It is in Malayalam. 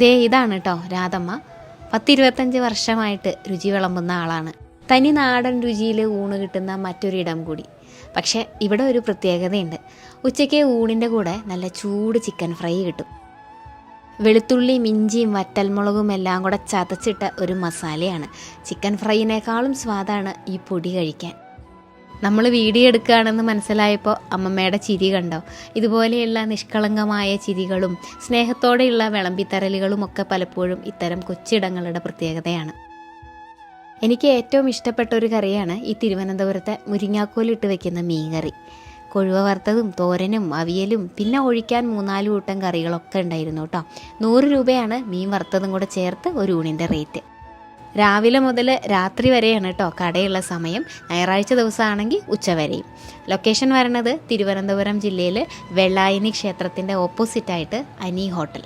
ദേ ഇതാണ് കേട്ടോ രാധമ്മ. 10-25 വർഷമായിട്ട് രുചി വിളമ്പുന്ന ആളാണ്. തനി നാടൻ രുചിയിൽ ഊണ് കിട്ടുന്ന മറ്റൊരിടം കൂടി. പക്ഷേ ഇവിടെ ഒരു പ്രത്യേകതയുണ്ട്. ഉച്ചയ്ക്ക് ഊണിൻ്റെ കൂടെ നല്ല ചൂട് ചിക്കൻ ഫ്രൈ കിട്ടും. വെളുത്തുള്ളിയും ഇഞ്ചിയും വറ്റൽമുളകും എല്ലാം കൂടെ ചതച്ചിട്ട ഒരു മസാലയാണ്. ചിക്കൻ ഫ്രൈയിനേക്കാളും സ്വാദാണ് ഈ പൊടി കഴിക്കാൻ. നമ്മൾ വീഡിയോ എടുക്കുകയാണെന്ന് മനസ്സിലായപ്പോൾ അമ്മമ്മയുടെ ചിരി കണ്ടോ? ഇതുപോലെയുള്ള നിഷ്കളങ്കമായ ചിരികളും സ്നേഹത്തോടെയുള്ള വിളമ്പിത്തരലുകളും ഒക്കെ പലപ്പോഴും ഇത്തരം കൊച്ചിടങ്ങളുടെ പ്രത്യേകതയാണ്. എനിക്ക് ഏറ്റവും ഇഷ്ടപ്പെട്ട ഒരു കറിയാണ് ഈ തിരുവനന്തപുരത്തെ മുരിങ്ങാക്കോലിട്ട് വെക്കുന്ന മീൻകറി. കൊഴുവ വറുത്തതും തോരനും അവിയലും പിന്നെ ഒഴിക്കാൻ 3-4 കൂട്ടം കറികളൊക്കെ ഉണ്ടായിരുന്നു കേട്ടോ. 100 രൂപയാണ് മീൻ വറുത്തതും കൂടെ ചേർത്ത് ഒരു ഊണിൻ്റെ റേറ്റ്. രാവിലെ മുതൽ രാത്രി വരെയാണ് കേട്ടോ കടയുള്ള സമയം. ഞായറാഴ്ച ദിവസമാണെങ്കിൽ ഉച്ചവരെയും. ലൊക്കേഷൻ വരണത് തിരുവനന്തപുരം ജില്ലയിൽ വെള്ളായണി ക്ഷേത്രത്തിൻ്റെ ഓപ്പോസിറ്റായിട്ട് അനി ഹോട്ടൽ.